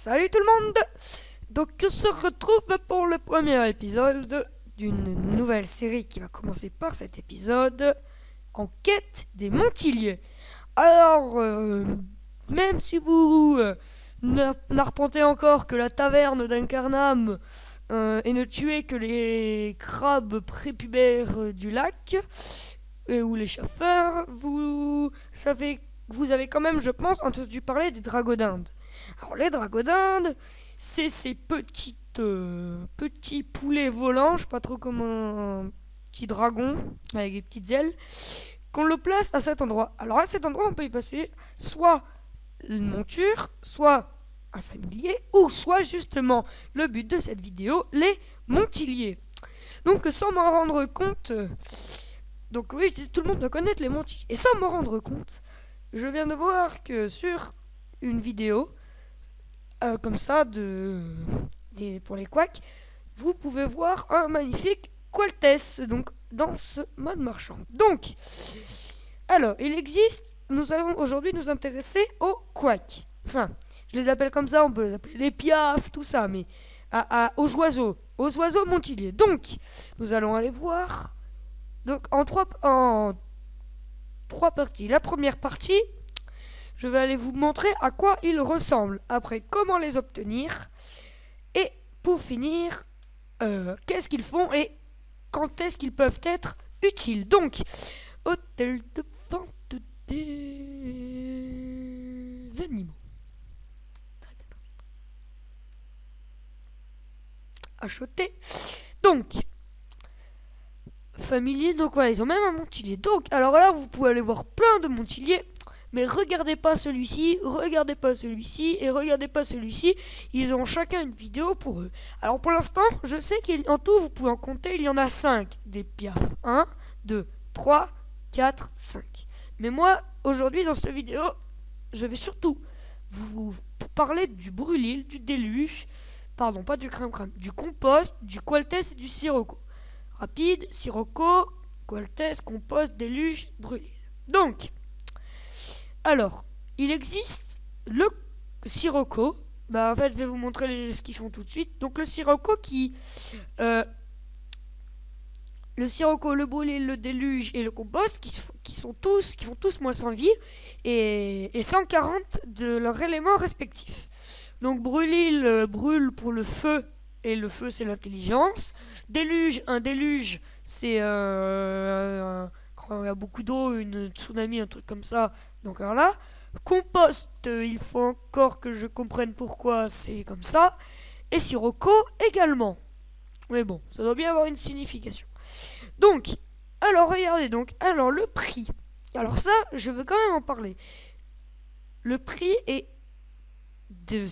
Salut tout le monde. Donc on se retrouve pour le premier épisode d'une nouvelle série qui va commencer par cet épisode en quête des Montiliers. Alors, même si vous n'arpentez encore que la taverne d'Incarnam et ne tuez que les crabes prépubères du lac ou les chaffeurs, vous avez quand même, je pense, entendu parler des dragodindes. Alors les dragodindes, c'est ces petits poulets volants, je sais pas trop comment, un petit dragon avec des petites ailes, qu'on le place à cet endroit. Alors à cet endroit, on peut y passer soit une monture, soit un familier, ou soit justement le but de cette vidéo, les Montiliers. Donc sans m'en rendre compte, donc oui, je dis tout le monde doit connaître les Montiliers. Et sans m'en rendre compte, je viens de voir que sur une vidéo comme ça pour les quacks, vous pouvez voir un magnifique Qualtess donc dans ce mode marchand. Donc, alors, il existe, nous allons aujourd'hui nous intéresser aux quacks. Enfin, je les appelle comme ça, on peut les appeler les piafs, tout ça, mais aux oiseaux montiliers. Donc, nous allons aller voir donc en trois parties. La première partie, je vais aller vous montrer à quoi ils ressemblent, après comment les obtenir, et pour finir, qu'est-ce qu'ils font et quand est-ce qu'ils peuvent être utiles. Donc, hôtel de vente des animaux. Acheter. Donc, familier, donc voilà, ils ont même un montilier. Donc, alors là, vous pouvez aller voir plein de montiliers. Mais regardez pas celui-ci, regardez pas celui-ci et regardez pas celui-ci. Ils ont chacun une vidéo pour eux. Alors pour l'instant, je sais qu'en tout, vous pouvez en compter, il y en a 5 des piafs. 1, 2, 3, 4, 5. Mais moi, aujourd'hui, dans cette vidéo, je vais surtout vous parler du brûlil, du déluge, pardon, pas du crème-crème, du compost, du qualtess et du sirocco. Rapide, sirocco, qualtess, compost, déluge, brûlil. Donc, alors, il existe le sirocco. En fait, je vais vous montrer ce qu'ils font tout de suite. Donc, le sirocco le sirocco, le brûlil, le déluge et le compost qui font tous moins 100 vie et 140 de leurs éléments respectifs. Donc, brûlil brûle pour le feu et le feu, c'est l'intelligence. Déluge, un déluge, c'est quand il y a beaucoup d'eau, une tsunami, un truc comme ça. Donc alors là, compost, il faut encore que je comprenne pourquoi c'est comme ça. Et sirocco également. Mais bon, ça doit bien avoir une signification. Donc, alors regardez donc, alors le prix. Alors ça, je veux quand même en parler. Le prix est de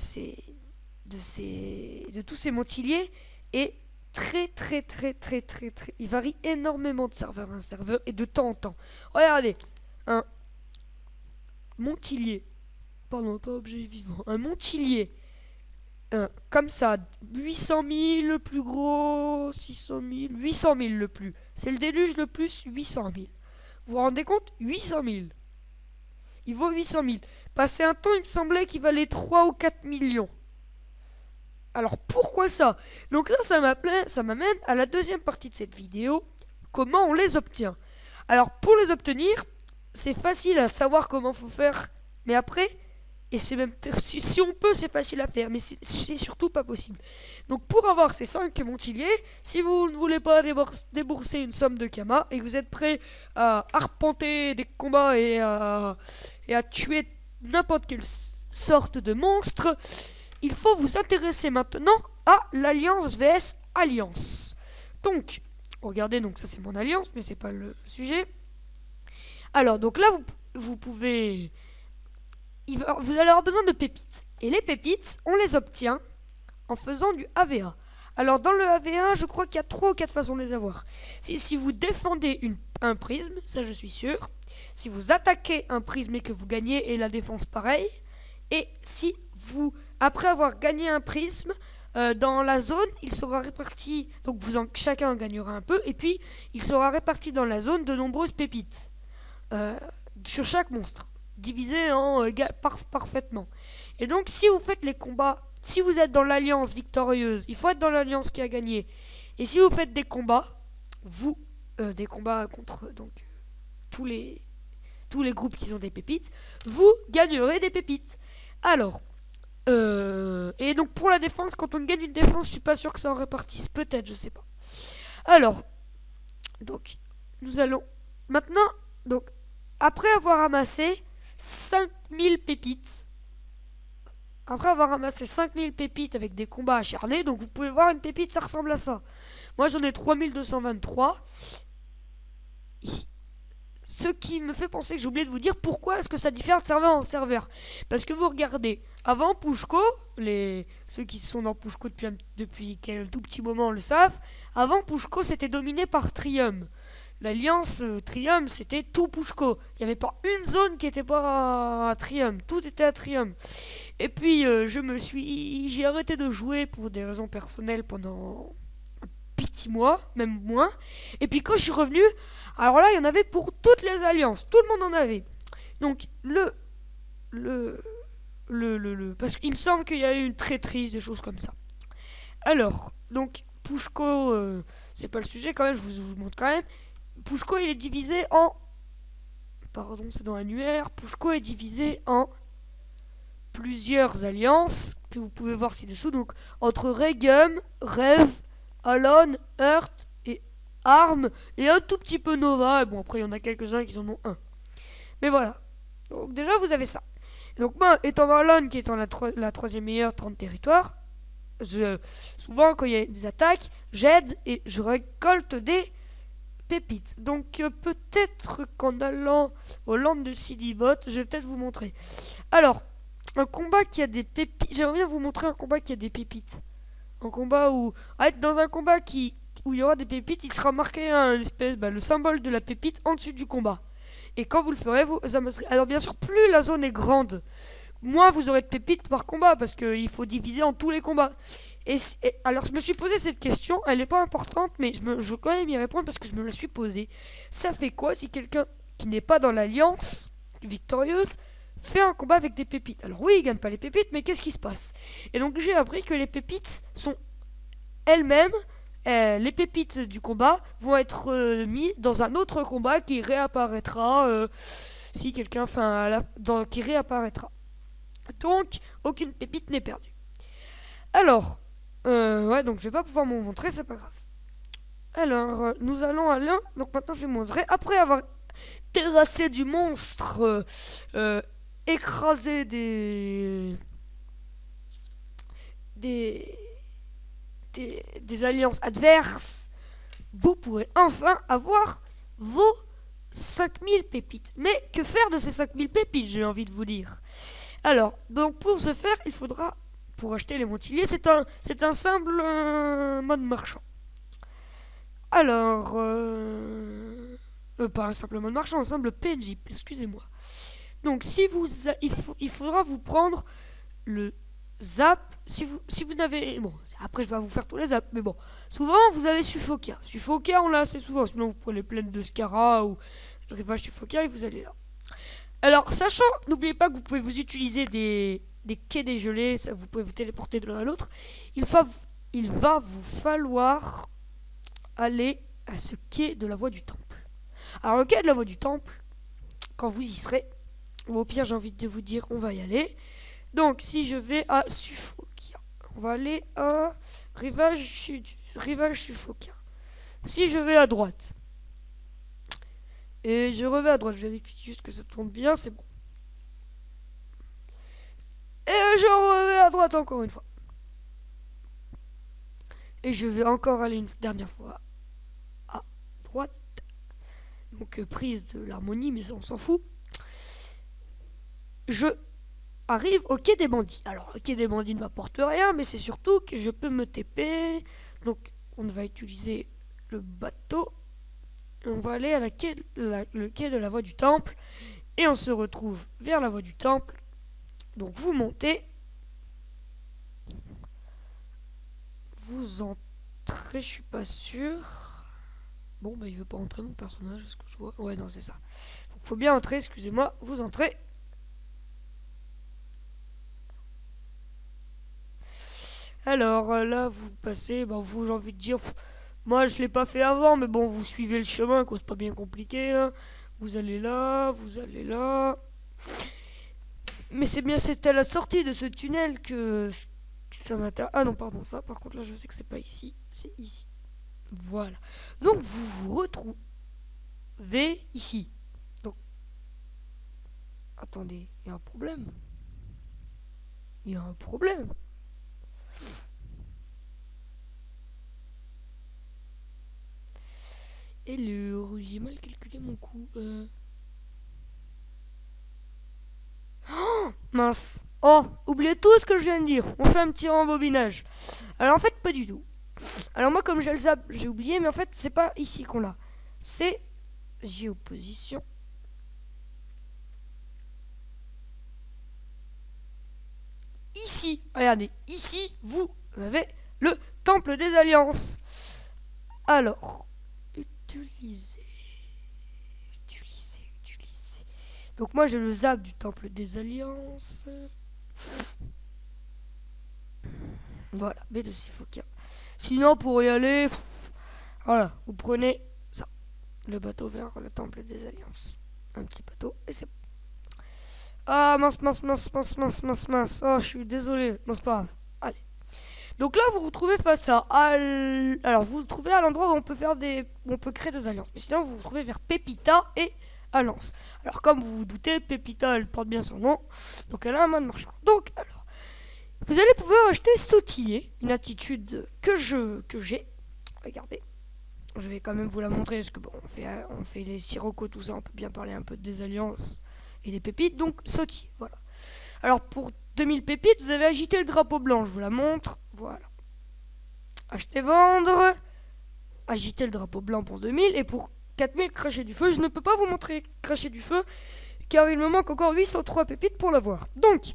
tous ces montiliers est très, il varie énormément de serveur à un serveur et de temps en temps. Regardez, un montilier, pardon, pas objet vivant, un montilier, comme ça, 800 000 le plus gros, 600 000, 800 000 le plus. C'est le déluge le plus, 800 000. Vous vous rendez compte? 800 000. Il vaut 800 000. Passé un temps, il me semblait qu'il valait 3 ou 4 millions. Alors pourquoi ça? Donc là, ça m'amène à la deuxième partie de cette vidéo. Comment on les obtient? Alors pour les obtenir, c'est facile à savoir comment faut faire. Mais après, et c'est même si on peut, c'est facile à faire, mais c'est surtout pas possible. Donc pour avoir ces 5 montiliers, si vous ne voulez pas débourser une somme de kama et que vous êtes prêt à arpenter des combats et à tuer n'importe quelle sorte de monstre, il faut vous intéresser maintenant à l'Alliance vs Alliance. Donc, regardez, donc ça c'est mon alliance, mais c'est pas le sujet. Alors, donc là, vous pouvez... Vous allez avoir besoin de pépites. Et les pépites, on les obtient en faisant du AVA. Alors, dans le AVA, je crois qu'il y a 3 ou 4 façons de les avoir. Si vous défendez un prisme, ça je suis sûr. Si vous attaquez un prisme et que vous gagnez, et la défense pareil. Et si vous... Après avoir gagné un prisme, dans la zone, il sera réparti, donc chacun en gagnera un peu, et puis il sera réparti dans la zone de nombreuses pépites sur chaque monstre, divisé en parfaitement. Et donc si vous faites les combats si vous êtes dans l'alliance victorieuse, il faut être dans l'alliance qui a gagné. Et si vous faites des combats, des combats contre donc tous les groupes qui ont des pépites, vous gagnerez des pépites. Alors, et donc pour la défense, quand on gagne une défense, je suis pas sûr que ça en répartisse. Peut-être, je sais pas. Alors, donc, nous allons maintenant, donc, après avoir ramassé 5000 pépites, avec des combats acharnés, donc vous pouvez voir une pépite, ça ressemble à ça. Moi j'en ai 3223. Ici. Ce qui me fait penser que j'ai oublié de vous dire pourquoi est-ce que ça diffère de serveur en serveur. Parce que vous regardez, avant Pushko, ceux qui sont dans Pushko depuis quel tout petit moment le savent, avant Pushko c'était dominé par Trium. L'alliance Trium c'était tout Pushko. Il n'y avait pas une zone qui n'était pas à Trium, tout était à Trium. Et puis j'ai arrêté de jouer pour des raisons personnelles pendant petit mois, même moins. Et puis quand je suis revenu, alors là, il y en avait pour toutes les alliances. Tout le monde en avait. Donc, parce qu'il me semble qu'il y a eu une traîtrise, des choses comme ça. Alors, donc, Pushko, c'est pas le sujet quand même, je vous montre quand même. Pushko, il est divisé en... Pardon, c'est dans l'annuaire. Pushko est divisé en plusieurs alliances que vous pouvez voir ci-dessous. Donc, entre Regum, Rev, Alon, Earth et Arm et un tout petit peu Nova. Et bon, après, il y en a quelques-uns qui en ont un. Mais voilà. Donc, déjà, vous avez ça. Donc, moi, étant dans Alon, qui est en la troisième meilleure 30 territoires, souvent, quand il y a des attaques, j'aide et je récolte des pépites. Donc, peut-être qu'en allant au land de Silibot, je vais peut-être vous montrer. Alors, un combat qui a des pépites. J'aimerais bien vous montrer un combat qui a des pépites. Un combat où... dans un combat où il y aura des pépites, il sera marqué le symbole de la pépite en dessus du combat. Et quand vous le ferez, vous amasserez. Alors bien sûr, plus la zone est grande, moins vous aurez de pépites par combat, parce qu'il faut diviser en tous les combats. Alors je me suis posé cette question, elle n'est pas importante, mais je veux quand même y répondre parce que je me la suis posée. Ça fait quoi si quelqu'un qui n'est pas dans l'alliance victorieuse fait un combat avec des pépites? Alors oui, il gagne pas les pépites, mais qu'est-ce qui se passe? Et donc j'ai appris que les pépites sont elles-mêmes, les pépites du combat vont être mis dans un autre combat qui réapparaîtra si quelqu'un qui réapparaîtra. Donc aucune pépite n'est perdue. Alors, donc je vais pas pouvoir vous montrer, c'est pas grave. Alors, nous allons à l'un. Donc maintenant je vais vous montrer. Après avoir terrassé du monstre, écrasé des alliances adverses, vous pourrez enfin avoir vos 5000 pépites. Mais que faire de ces 5000 pépites, j'ai envie de vous dire. Alors, donc pour ce faire, il faudra, pour acheter les montiliers, c'est un simple mode marchand. Alors, pas un simple mode marchand, un simple PNJ, excusez-moi. Donc, il faudra vous prendre le zap, si vous n'avez... Bon, après je vais pas vous faire tous les zaps, mais bon. Souvent, vous avez Suffokia. Suffokia, on l'a assez souvent. Sinon, vous prenez plaines de Scara ou le rivage Suffokia et vous allez là. Alors, sachant, n'oubliez pas que vous pouvez vous utiliser des quais dégelés, vous pouvez vous téléporter de l'un à l'autre. Il va vous falloir aller à ce quai de la voie du temple. Alors, le quai de la voie du temple, quand vous y serez, ou au pire, j'ai envie de vous dire, on va y aller. Donc, si je vais à Suffokia, on va aller à rivage Suffokia. Si je vais à droite, et je reviens à droite, je vérifie juste que ça tourne bien, c'est bon. Et je reviens à droite encore une fois. Et je vais encore aller une dernière fois à droite. Donc, prise de l'harmonie, mais ça, on s'en fout. Je arrive au quai des bandits. Alors, le quai des bandits ne m'apporte rien, mais c'est surtout que je peux me TP. Donc, on va utiliser le bateau. On va aller à le quai de la voie du temple. Et on se retrouve vers la voie du temple. Donc, vous montez. Vous entrez, je suis pas sûr. Bon, bah, il veut pas entrer mon personnage, est-ce que je vois? Ouais, non, c'est ça. Faut bien entrer, excusez-moi. Vous entrez. Alors là, vous passez, vous, j'ai envie de dire, moi je l'ai pas fait avant, mais bon, vous suivez le chemin, quoi, c'est pas bien compliqué, hein. Vous allez là, vous allez là. Mais c'est bien, c'était à la sortie de ce tunnel que ça m'intéresse. Ah non, pardon, ça, par contre, là, je sais que c'est pas ici, c'est ici. Voilà. Donc, vous vous retrouvez ici. Donc, attendez, il y a un problème. Il y a un problème. Et j'ai mal calculé mon coup. Mince. Oh, oubliez tout ce que je viens de dire. On fait un petit rembobinage. Alors en fait, pas du tout. Alors moi, comme j'ai le zap, j'ai oublié, mais en fait, c'est pas ici qu'on l'a. C'est géoposition. Ici, regardez, ici, vous avez le temple des alliances. Alors, utiliser. Donc moi j'ai le zap du temple des alliances. Voilà, B de Sifokia. Sinon pour y aller, voilà, vous prenez ça. Le bateau vers le temple des alliances. Un petit bateau et c'est bon. Ah mince. Oh je suis désolé. Non c'est pas grave. Allez. Donc là vous vous retrouvez face à alors vous vous trouvez à l'endroit où on peut faire où on peut créer des alliances. Mais sinon vous vous retrouvez vers Pépita et Alliance. Alors comme vous vous doutez, Pépita elle porte bien son nom. Donc elle a un mode marchand. Donc alors vous allez pouvoir acheter Sautiller, une attitude que j'ai. Regardez. Je vais quand même vous la montrer parce que bon, on fait les siroco, tout ça, on peut bien parler un peu des alliances et des pépites. Donc Sautiller, voilà. Alors pour 2000 pépites, vous avez agité le drapeau blanc, je vous la montre. Voilà. Acheter, vendre. Agiter le drapeau blanc pour 2000 et pour 4000 cracher du feu. Je ne peux pas vous montrer cracher du feu car il me manque encore 803 pépites pour l'avoir. Donc,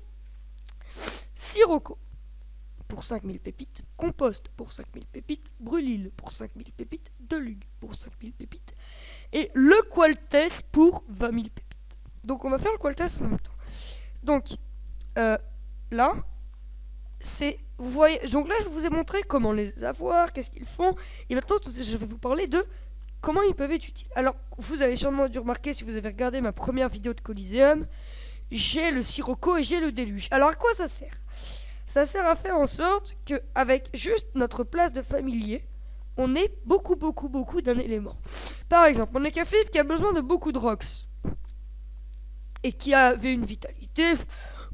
Sirocco pour 5000 pépites, Compost pour 5000 pépites, Brûlil pour 5000 pépites, Delugue pour 5000 pépites et le Qualtès pour 20 000 pépites. Donc on va faire le Qualtès en même temps. Donc là, vous voyez, donc là je vous ai montré comment les avoir, qu'est-ce qu'ils font, et maintenant je vais vous parler de comment ils peuvent être utiles. Alors vous avez sûrement dû remarquer si vous avez regardé ma première vidéo de Coliseum, j'ai le Sirocco et j'ai le Déluge. Alors à quoi ça sert? Ça sert à faire en sorte qu'avec juste notre place de familier, on ait beaucoup d'un élément. Par exemple, on est qu'un flip qui a besoin de beaucoup de rocks et qui avait une vitalité,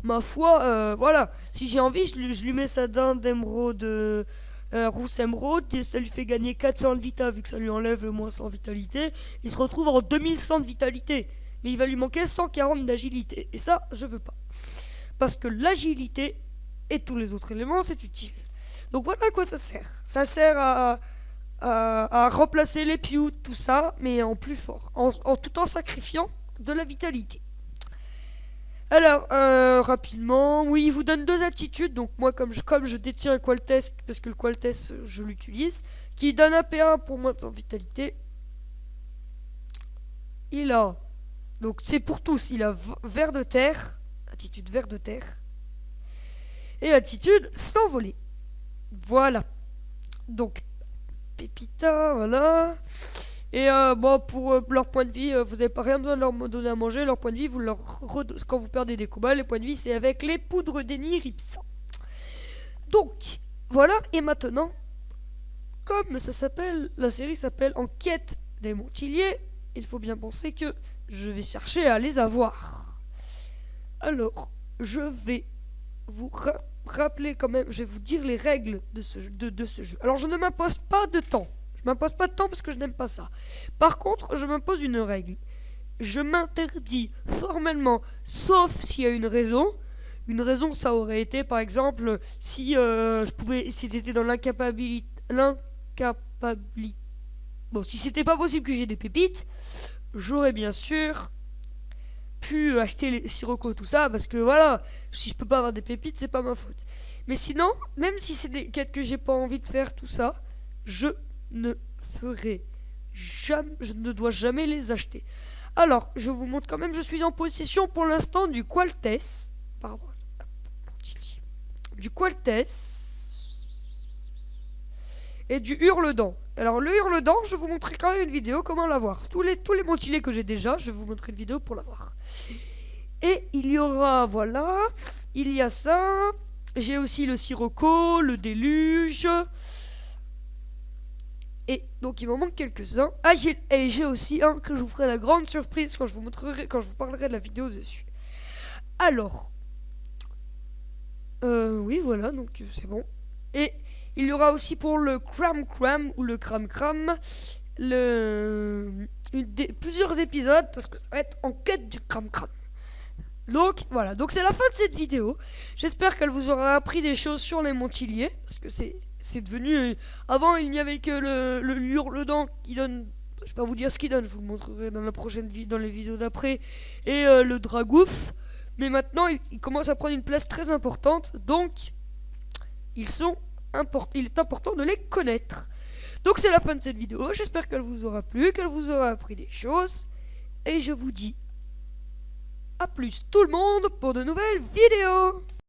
ma foi, voilà. Si j'ai envie, je lui mets sa dinde d'émeraude, rousse émeraude, et ça lui fait gagner 400 de vita, vu que ça lui enlève le moins 100 vitalité. Il se retrouve en 2100 de vitalité, mais il va lui manquer 140 d'agilité. Et ça, je veux pas. Parce que l'agilité et tous les autres éléments, c'est utile. Donc voilà à quoi ça sert. Ça sert à remplacer les pews, tout ça, mais en plus fort, tout en sacrifiant de la vitalité. Alors, rapidement, oui, il vous donne deux attitudes. Donc moi, comme je détiens un Qualtès, parce que le Qualtès, je l'utilise, qui donne un P1 pour moins de 100 vitalité. Il a, donc c'est pour tous, il a ver de terre, attitude ver de terre, et attitude s'envoler. Voilà. Donc, Pépita, voilà. Et bon, pour leur point de vie, vous n'avez pas rien besoin de leur donner à manger. Leur point de vie, quand vous perdez des combats, les points de vie, c'est avec les poudres d'Eniripsa. Donc, voilà. Et maintenant, comme ça s'appelle, la série s'appelle Enquête des Montiliers, il faut bien penser que je vais chercher à les avoir. Alors, je vais vous rappeler quand même, je vais vous dire les règles de ce jeu. Alors, je ne m'impose pas de temps. Je m'impose pas de temps parce que je n'aime pas ça. Par contre, je m'impose une règle. Je m'interdis formellement, sauf s'il y a une raison. Une raison, ça aurait été, par exemple, si si j'étais dans l'incapacité. Bon, si c'était pas possible que j'ai des pépites, j'aurais bien sûr pu acheter les sirocco, tout ça, parce que voilà, si je peux pas avoir des pépites, c'est pas ma faute. Mais sinon, même si c'est des quêtes que j'ai pas envie de faire, tout ça, je ne ferai jamais, je ne dois jamais les acheter. Alors, je vous montre quand même, je suis en possession pour l'instant du Qualtès. Pardon. Du Qualtès. et du hurle-dent. Alors le hurle-dent, je vais vous montrer quand même une vidéo comment l'avoir. Tous les montiliers que j'ai déjà, je vais vous montrer une vidéo pour l'avoir. Et il y aura, voilà, il y a ça. J'ai aussi le sirocco, le déluge. Et donc il m'en manque quelques-uns. Ah, j'ai aussi un que je vous ferai la grande surprise quand je vous montrerai, quand je vous parlerai de la vidéo dessus. Alors, oui, voilà, donc c'est bon. Et il y aura aussi pour le cram cram ou le cram cram plusieurs épisodes parce que ça va être en quête du cram cram. Donc voilà, donc c'est la fin de cette vidéo. J'espère qu'elle vous aura appris des choses sur les montiliers parce que c'est devenu avant il n'y avait que le hurle-dent qui donne, je vais pas vous dire ce qu'il donne, je vous le montrerai dans la prochaine dans les vidéos d'après, et le dragouf. Mais maintenant il commence à prendre une place très importante, donc il est important de les connaître. Donc c'est la fin de cette vidéo, j'espère qu'elle vous aura plu, qu'elle vous aura appris des choses, et je vous dis à plus tout le monde pour de nouvelles vidéos.